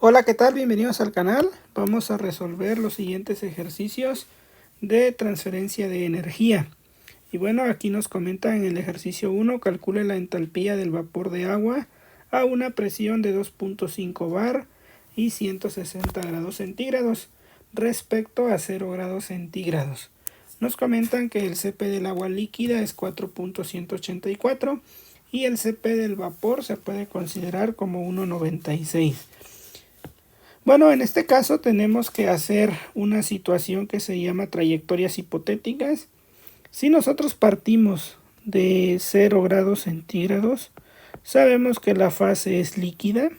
Hola, ¿qué tal? Bienvenidos al canal. Vamos a resolver los siguientes ejercicios de transferencia de energía. Y bueno, aquí nos comenta en el ejercicio 1, calcule la entalpía del vapor de agua a una presión de 2.5 bar y 160 grados centígrados respecto a 0 grados centígrados. Nos comentan que el Cp del agua líquida es 4.184 y el Cp del vapor se puede considerar como 1.96. Bueno, en este caso tenemos que hacer una situación que se llama trayectorias hipotéticas. Si nosotros partimos de 0 grados centígrados, sabemos que la fase es líquida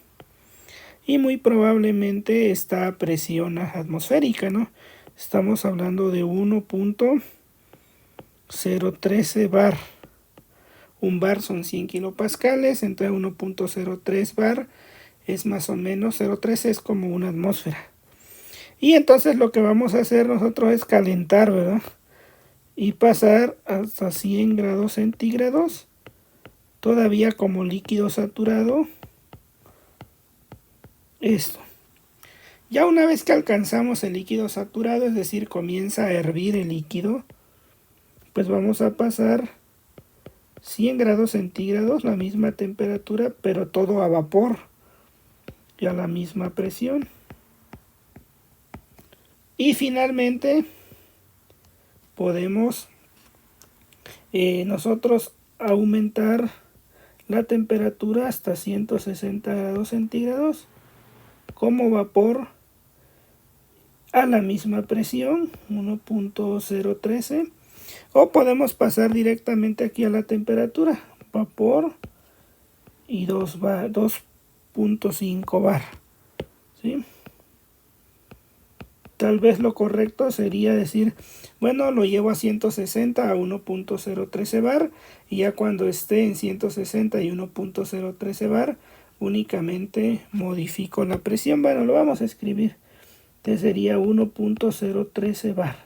y muy probablemente está a presión atmosférica, ¿no? Estamos hablando de 1.013 bar. Un bar son 100 kilopascales, entre 1.03 bar es más o menos 0.13, es como una atmósfera. Y entonces lo que vamos a hacer nosotros es calentar, ¿verdad? Y pasar hasta 100 grados centígrados, todavía como líquido saturado. Esto. Ya una vez que alcanzamos el líquido saturado, es decir, comienza a hervir el líquido, pues vamos a pasar 100 grados centígrados, la misma temperatura, pero todo a vapor y a la misma presión. Y finalmente podemos nosotros aumentar la temperatura hasta 160 grados centígrados como vapor a la misma presión, 1.013, o podemos pasar directamente aquí a la temperatura, vapor y 2.5 bar, ¿sí? Tal vez lo correcto sería decir, bueno, lo llevo a 160 a 1.013 bar y ya cuando esté en 160 y 1.013 bar únicamente modifico la presión. Bueno, lo vamos a escribir. Este sería 1.013 bar.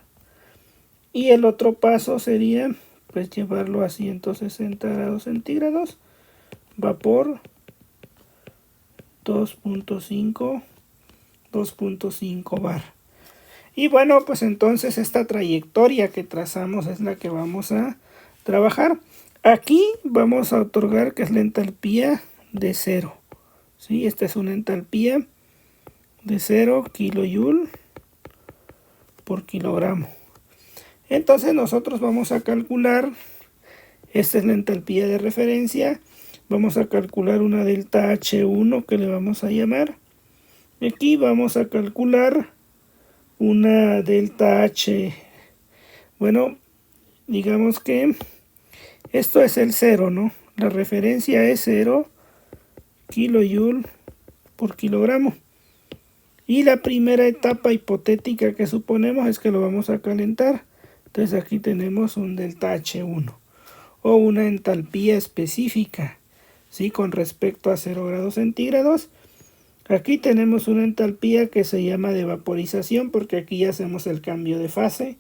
Y el otro paso sería pues llevarlo a 160 grados centígrados, vapor 2.5 bar. Y bueno, pues entonces esta trayectoria que trazamos es la que vamos a trabajar. Aquí vamos a otorgar que es la entalpía de 0. ¿Sí? Esta es una entalpía de 0 kilojoule por kilogramo. Entonces nosotros vamos a calcular, esta es la entalpía de referencia, vamos a calcular una delta H1 que le vamos a llamar. Aquí vamos a calcular una delta H. Bueno, digamos que esto es el 0, ¿no? La referencia es 0 kilojoule por kilogramo. Y la primera etapa hipotética que suponemos es que lo vamos a calentar. Entonces aquí tenemos un delta H1 o una entalpía específica, ¿sí? Con respecto a 0 grados centígrados. Aquí tenemos una entalpía que se llama de vaporización porque aquí ya hacemos el cambio de fase.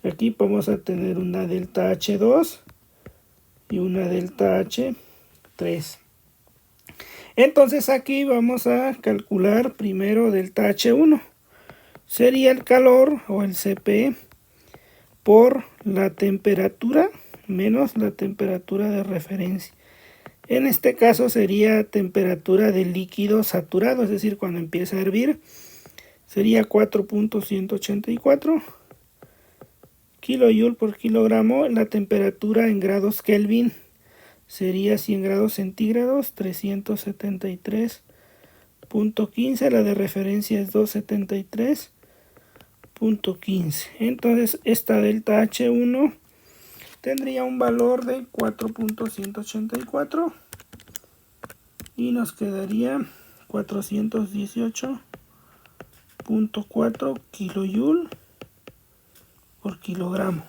Aquí vamos a tener una delta H2 y una delta H3. Entonces aquí vamos a calcular primero delta H1. Sería el calor o el Cp por la temperatura menos la temperatura de referencia. En este caso sería temperatura del líquido saturado, es decir, cuando empieza a hervir, sería 4.184 kilojoule por kilogramo. La temperatura en grados Kelvin sería 100 grados centígrados, 373.15, la de referencia es 273.15. Entonces esta delta H1 tendría un valor de 4.184 y nos quedaría 418.4 kilojoule por kilogramo.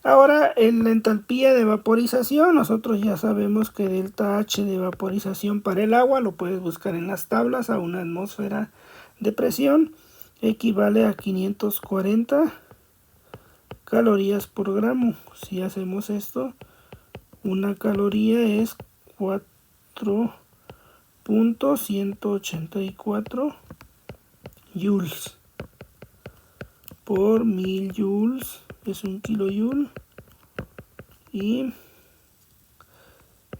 Ahora en la entalpía de vaporización, nosotros ya sabemos que delta H de vaporización para el agua, lo puedes buscar en las tablas, a una atmósfera de presión, equivale a 540 calorías por gramo. Si hacemos esto, una caloría es 4 .184 joules por 1000 joules es 1 kilojoule y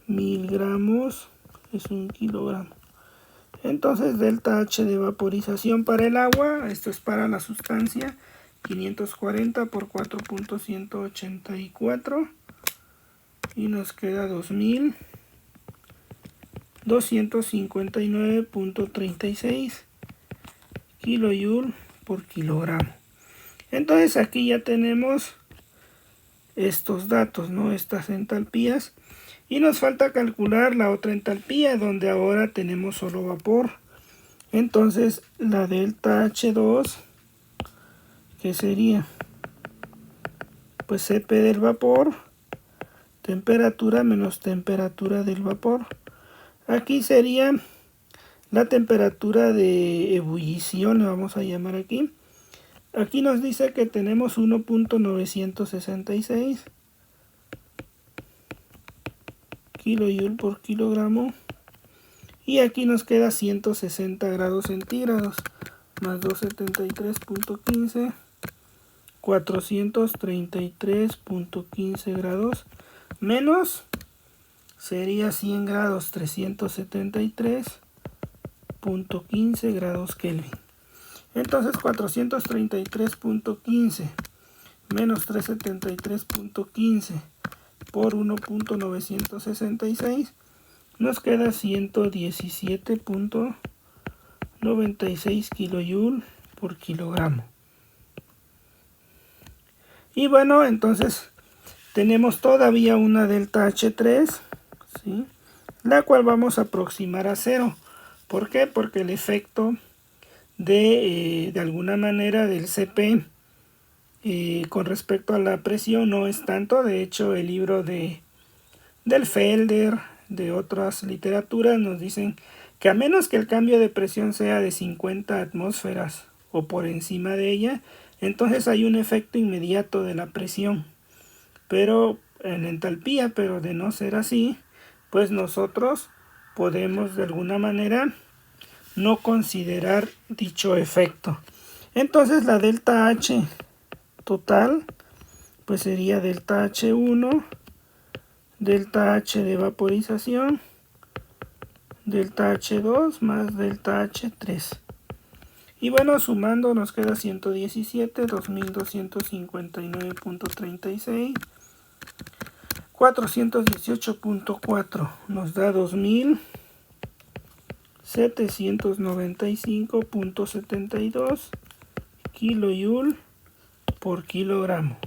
1000 gramos es 1 kilogramo. Entonces delta H de vaporización para el agua, esto es para la sustancia, 540 por 4.184 y nos queda 2259.36 kilojoule por kilogramo. Entonces aquí ya tenemos estos datos, ¿no? Estas entalpías. Y nos falta calcular la otra entalpía, donde ahora tenemos solo vapor. Entonces la delta H2, que sería pues Cp del vapor, temperatura menos temperatura del vapor. Aquí sería la temperatura de ebullición, le vamos a llamar aquí. Aquí nos dice que tenemos 1.966 kilojoule por kilogramo. Y aquí nos queda 160 grados centígrados más 273.15, 433.15 grados menos sería 100 grados, 373.15 grados Kelvin. Entonces 433.15 menos 373.15 por 1.966 nos queda 117.96 kilojoule por kilogramo. Y bueno, entonces tenemos todavía una delta H3, ¿sí?, la cual vamos a aproximar a 0. ¿Por qué? Porque el efecto de alguna manera del Cp con respecto a la presión no es tanto. De hecho, el libro del Felder, de otras literaturas, nos dicen que a menos que el cambio de presión sea de 50 atmósferas o por encima de ella, entonces hay un efecto inmediato de la presión, pero en entalpía. Pero de no ser así, pues nosotros podemos de alguna manera no considerar dicho efecto. Entonces la delta H total pues sería delta H1, delta H de vaporización, delta H2 más delta H3. Y bueno, sumando nos queda 117, 2259.36, 418.4 nos da 2795.72 kilojoule por kilogramo.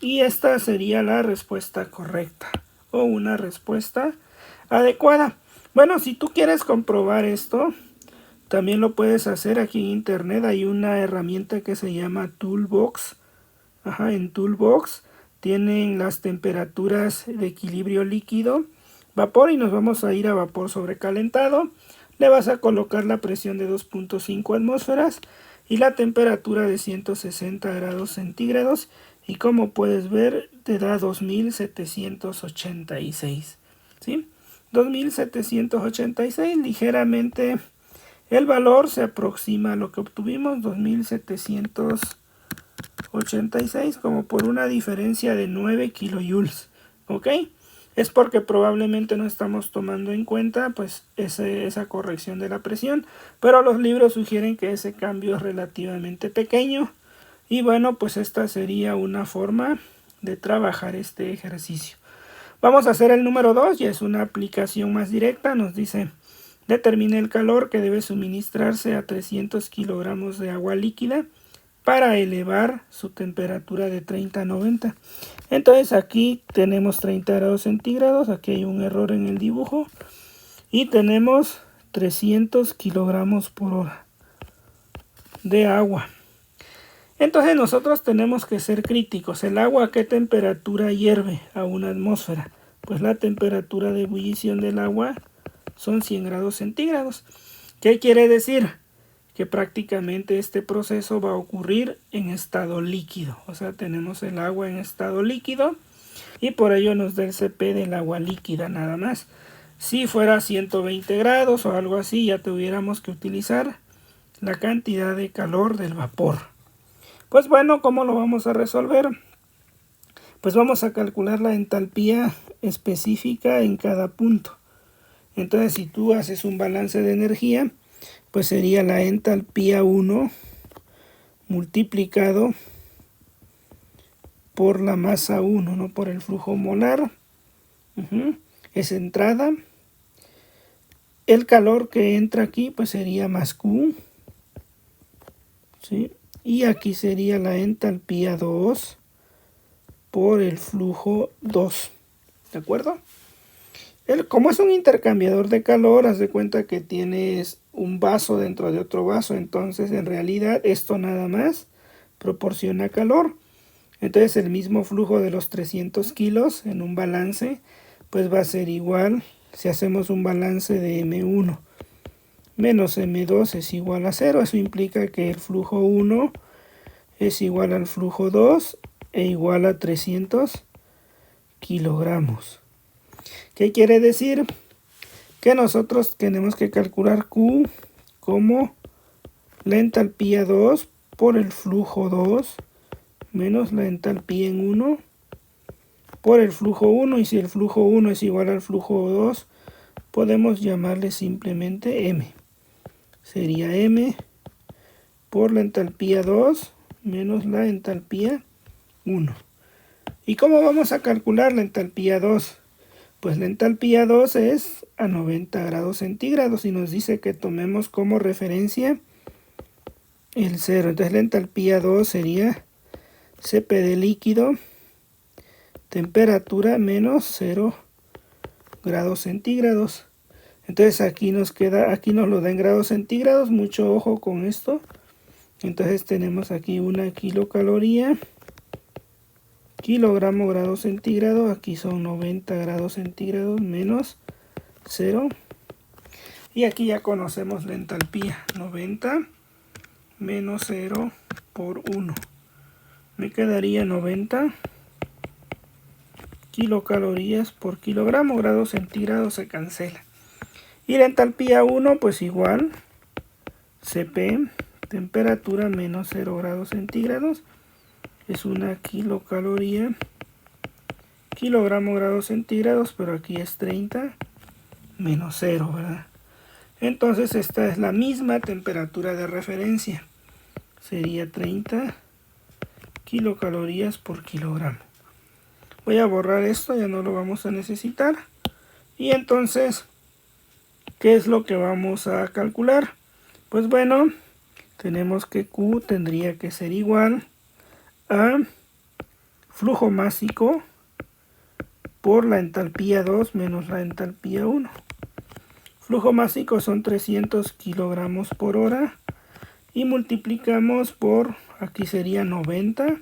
Y esta sería la respuesta correcta o una respuesta adecuada. Bueno, si tú quieres comprobar esto, también lo puedes hacer aquí en internet. Hay una herramienta que se llama Toolbox. En Toolbox tienen las temperaturas de equilibrio líquido, vapor, y nos vamos a ir a vapor sobrecalentado. Le vas a colocar la presión de 2.5 atmósferas y la temperatura de 160 grados centígrados. Y como puedes ver, te da 2786. ¿Sí? 2786, ligeramente el valor se aproxima a lo que obtuvimos, 2786, como por una diferencia de 9 kilojoules. ¿Ok? Es porque probablemente no estamos tomando en cuenta pues esa corrección de la presión, pero los libros sugieren que ese cambio es relativamente pequeño. Y bueno, pues esta sería una forma de trabajar este ejercicio. Vamos a hacer el número 2, y es una aplicación más directa. Nos dice: determine el calor que debe suministrarse a 300 kilogramos de agua líquida para elevar su temperatura de 30 a 90. Entonces aquí tenemos 30 grados centígrados, aquí hay un error en el dibujo, y tenemos 300 kilogramos por hora de agua. Entonces nosotros tenemos que ser críticos. ¿El agua a qué temperatura hierve? A 1 atmósfera. Pues la temperatura de ebullición del agua son 100 grados centígrados. ¿Qué quiere decir? Que prácticamente este proceso va a ocurrir en estado líquido. O sea, tenemos el agua en estado líquido y por ello nos da el Cp del agua líquida nada más. Si fuera 120 grados o algo así, ya tuviéramos que utilizar la cantidad de calor del vapor. Pues bueno, ¿cómo lo vamos a resolver? Pues vamos a calcular la entalpía específica en cada punto. Entonces, si tú haces un balance de energía, pues sería la entalpía 1 multiplicado por la masa 1, ¿no? Por el flujo molar. Es entrada. El calor que entra aquí, pues sería más Q. ¿Sí? Y aquí sería la entalpía 2 por el flujo 2. ¿De acuerdo? Como es un intercambiador de calor, haz de cuenta que tienes un vaso dentro de otro vaso. Entonces, en realidad, esto nada más proporciona calor. Entonces, el mismo flujo de los 300 kilos en un balance, pues va a ser igual si hacemos un balance de M1 menos M2 es igual a 0. Eso implica que el flujo 1 es igual al flujo 2 e igual a 300 kilogramos. ¿Qué quiere decir? Que nosotros tenemos que calcular Q como la entalpía 2 por el flujo 2 menos la entalpía en 1 por el flujo 1. Y si el flujo 1 es igual al flujo 2, podemos llamarle simplemente M. Sería M por la entalpía 2 menos la entalpía 1. ¿Y cómo vamos a calcular la entalpía 2? Pues la entalpía 2 es a 90 grados centígrados y nos dice que tomemos como referencia el 0. Entonces la entalpía 2 sería Cp de líquido, temperatura menos 0 grados centígrados. Entonces aquí nos lo da en grados centígrados, mucho ojo con esto. Entonces tenemos aquí una kilocaloría, kilogramo grado centígrado, aquí son 90 grados centígrados menos 0. Y aquí ya conocemos la entalpía, 90 menos 0 por 1. Me quedaría 90 kilocalorías por kilogramo, grados centígrados se cancela. Y la entalpía 1 pues igual, Cp, temperatura menos 0 grados centígrados, es una kilocaloría, kilogramo grados centígrados, pero aquí es 30 menos 0, ¿verdad? Entonces esta es la misma temperatura de referencia, sería 30 kilocalorías por kilogramo. Voy a borrar esto, ya no lo vamos a necesitar. Y entonces, ¿qué es lo que vamos a calcular? Pues bueno, tenemos que Q tendría que ser igual a flujo másico por la entalpía 2 menos la entalpía 1. Flujo másico son 300 kilogramos por hora y multiplicamos por, aquí sería 90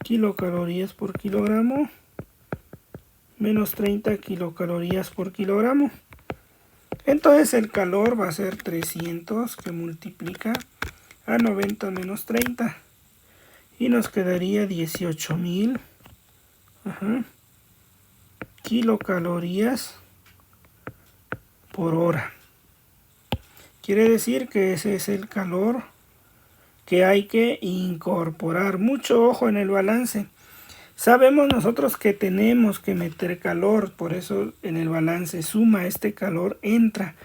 kilocalorías por kilogramo menos 30 kilocalorías por kilogramo. Entonces el calor va a ser 300 que multiplica a 90 menos 30 y nos quedaría 18.000 kilocalorías por hora. Quiere decir que ese es el calor que hay que incorporar. Mucho ojo en el balance. Sabemos nosotros que tenemos que meter calor, por eso en el balance suma, este calor entra.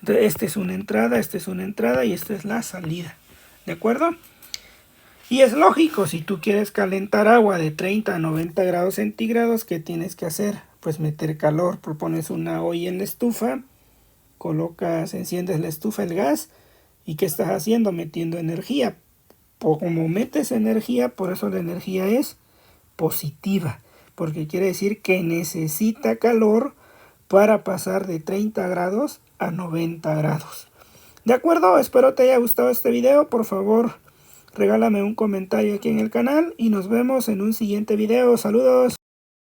Entonces esta es una entrada y esta es la salida. ¿De acuerdo? Y es lógico, si tú quieres calentar agua de 30 a 90 grados centígrados, ¿qué tienes que hacer? Pues meter calor. Propones una olla en la estufa, enciendes la estufa, el gas, ¿y qué estás haciendo? Metiendo energía. Como metes energía, por eso la energía es positiva, porque quiere decir que necesita calor para pasar de 30 grados a 90 grados. ¿De acuerdo? Espero te haya gustado este video. Por favor, regálame un comentario aquí en el canal y nos vemos en un siguiente video. Saludos.